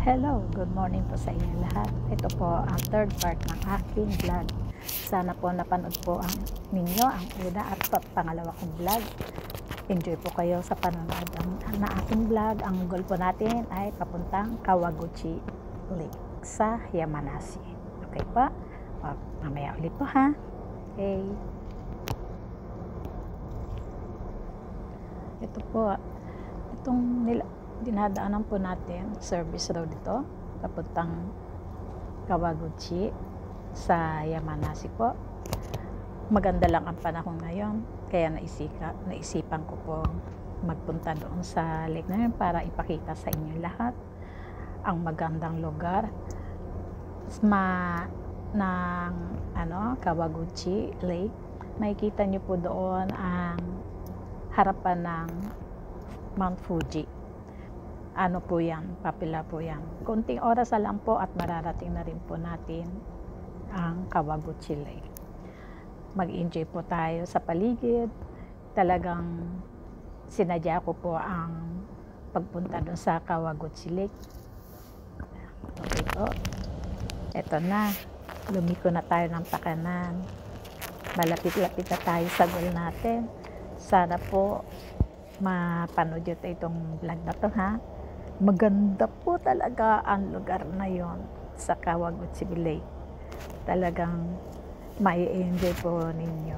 Hello, good morning po sa inyo lahat. Ito po ang third part ng aking vlog. Sana po napanood po ninyo ang una at pangalawa kong vlog. Enjoy po kayo sa panonood ng aking vlog. Ang goal po natin ay papuntang Kawaguchi Lake sa Yamanashi. Okay po? Mamaya ulit po ha. Okay. Ito po, itong dinadaanan po natin, service road ito, papuntang Kawaguchi sa Yamanashi po. Maganda lang ang panahon ngayon, kaya naisipan ko po magpunta doon sa lake na yun para ipakita sa inyo lahat ang magandang lugar ng Kawaguchi Lake. Makikita nyo po doon ang harapan ng Mount Fuji. Ano po yan, papila po yan. Kunting oras na lang po at mararating na rin po natin ang Kawaguchi Lake. Mag-enjoy po tayo sa paligid. Talagang sinadya ko po ang pagpunta doon sa Kawaguchi Lake. Okay po. Eto na. Lumiko na tayo ng pakanan. Malapit-lapit na tayo sa goal natin. Sana po mapanood nyo itong vlog na to ha. Maganda po talaga ang lugar na yon sa Kawaguchi Lake. Talagang mai-enjoy po ninyo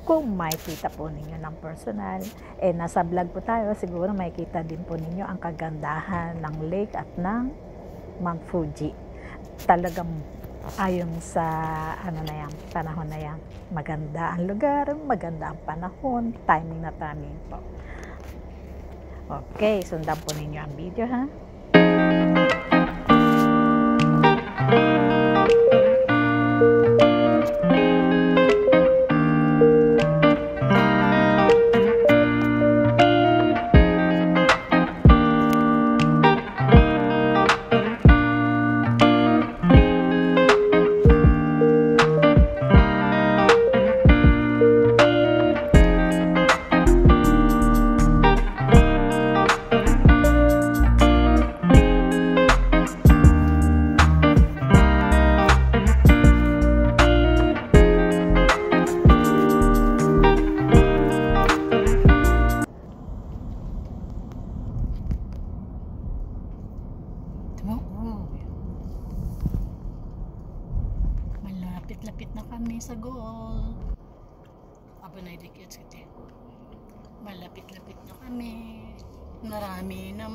kung makikita po ninyo ng personal. Nasa vlog po tayo, siguro makikita din po ninyo ang kagandahan ng lake at ng Mount Fuji. Talagang ayon sa panahon na yan, maganda ang lugar, maganda ang panahon, timing na timing po. Okay, sundan po ninyo ang video ha. Malapit-lapit na kami sa goal. Malapit-lapit na kami. Marami na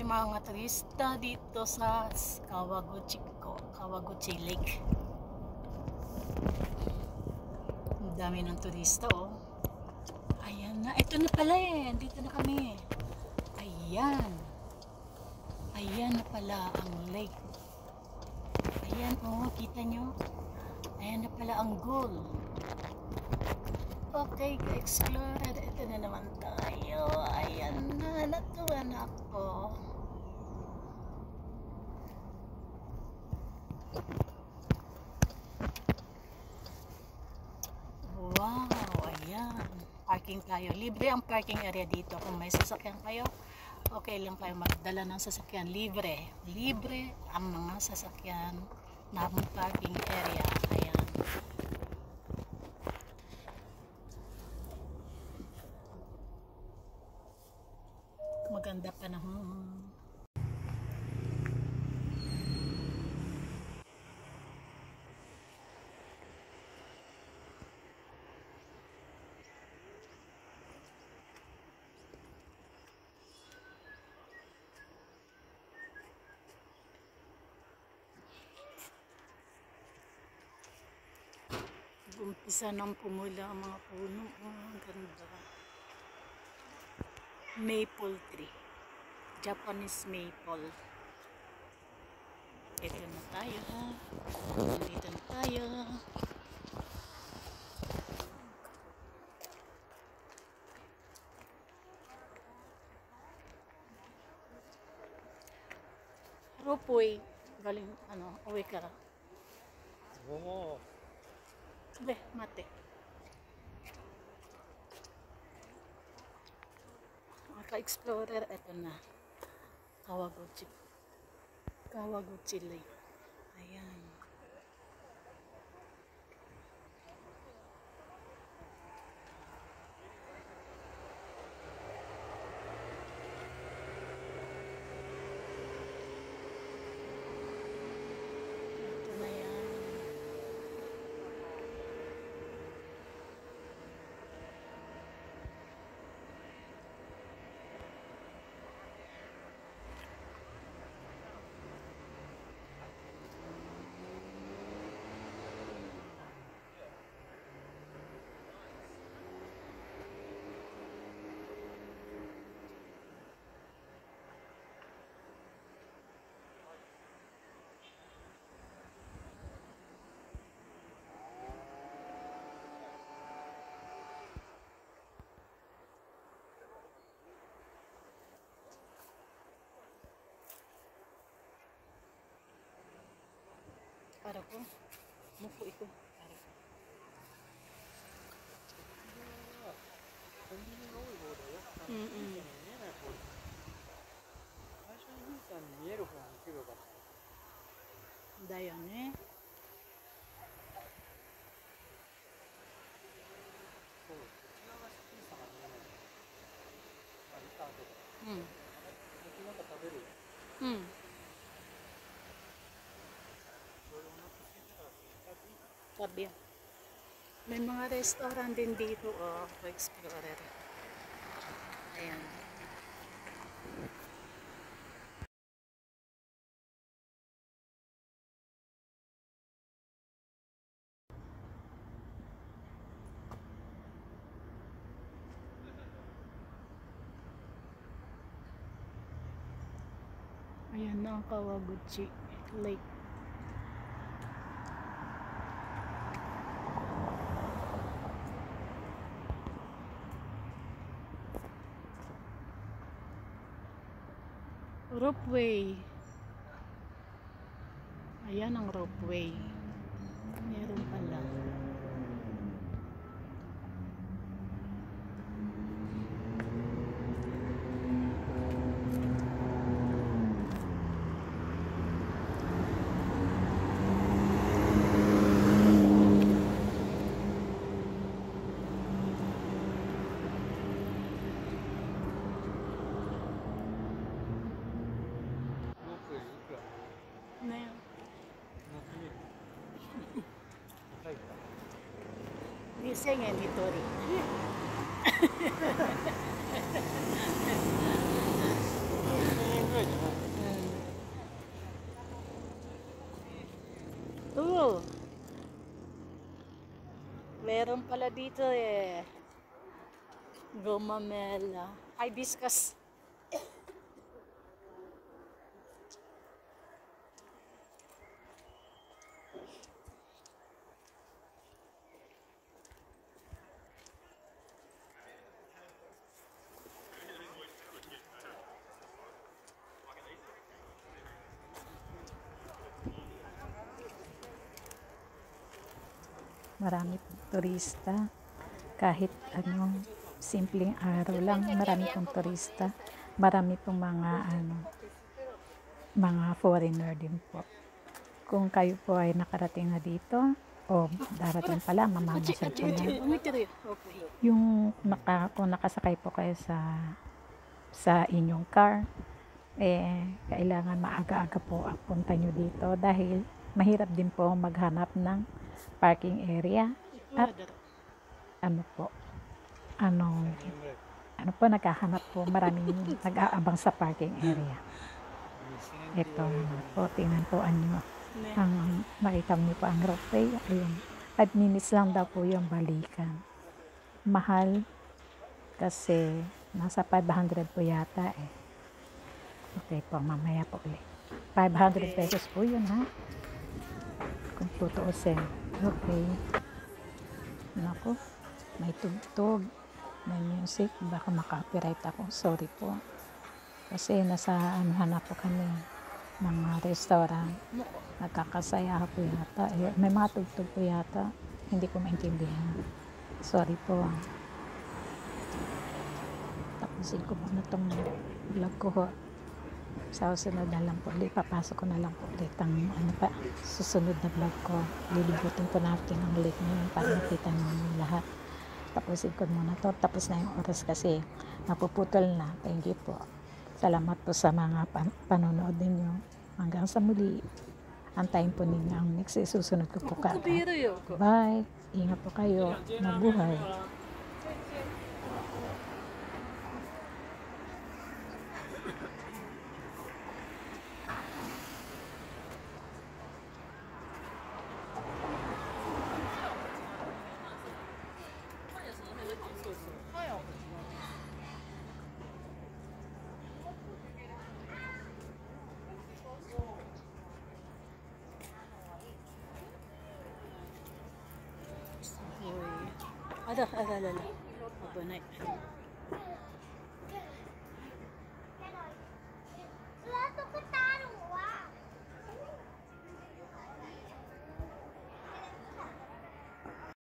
mga turista dito sa Kawaguchi Lake. Ang dami ng turista oh. Ayan na, ito na pala dito na kami. Ayan na pala ang lake. Ayan kita nyo. Ayan na pala ang goal. Okay, ka-explorer, ito na naman tayo. Ayan na, natuwa na ako. Wow, ayan. Parking tayo. Libre ang parking area dito. Kung may sasakyan kayo, okay lang kayo magdala ng sasakyan. Libre ang mga sasakyan na parking area. Ayan. Maganda panahon. Umpisa nang pumula ang mga puno. Ang ganda. Maple tree. Japanese maple. Ito na tayo ha. Dito na tayo. Rupoy. Galing uwi ka. Oo. Mate. Ka-explorer, eto na. Kawaguchi. Kawaguchi Lake. Ayan. Ito na yan. Para ko, muko ito. Para ko. コンビニが多い方だよ。うんうん。見えない方。最初に富士山に見える方に行けばよかった。だよね。そう、こっち側が富士山が見えない。あ、見た後で。うん。僕なんか食べる。うん。それでお腹空いたから食べる。Sabi yan. May mga restaurant din dito, oh, explorer. Ayan. Ayan na ang Kawaguchi Lake. Ropeway. Ayan ang ropeway. Meron pala. Na yan. Gising yan dito rin. Oo. Meron pala dito eh. Gumamela. Hibiscus. Marami pong turista. Kahit anong simpleng araw lang, marami pong turista. Marami pong mga foreigner din po. Kung kayo po ay nakarating na dito, o darating pala, mamamasyal po na. Kung nakasakay po kayo sa inyong car, kailangan maaga-aga po ang punta nyo dito dahil mahirap din po maghanap ng parking area at naghahanap po, maraming nag-aabang sa parking area. Ito po, tingnan po nyo. Ang nakita niyo po ang ropeway, ayun. 5 minutes lang daw po yung balikan. Mahal kasi nasa 500 po yata eh. Okay po, mamaya po ulit. 500 pesos po yun ha. Kung tutuusin. Okay. Naku, may tugtog, may music, baka maka-copyright ako. Sorry po. Kasi nasa na po kami ng restaurant. Nagkakasaya po yata. May mga tugtog po yata. Hindi ko maintindihan. Sorry po. Tapusin ko muna itong vlog ko. Sa susunod na lang po ulit, papasok ko na lang po ulit ang susunod na vlog ko. Lilibutin po natin ang ulit ngayon para makita niyo lahat. Tapusin ko muna to. Tapos na yung oras kasi mapuputol na. Thank you po. Salamat po sa mga panonood ninyo. Hanggang sa muli. Antayin po ninyo ang next susunod ko po ka. Bye. Ingat po kayo. Mabuhay. Ada, ada, ada. Overnight.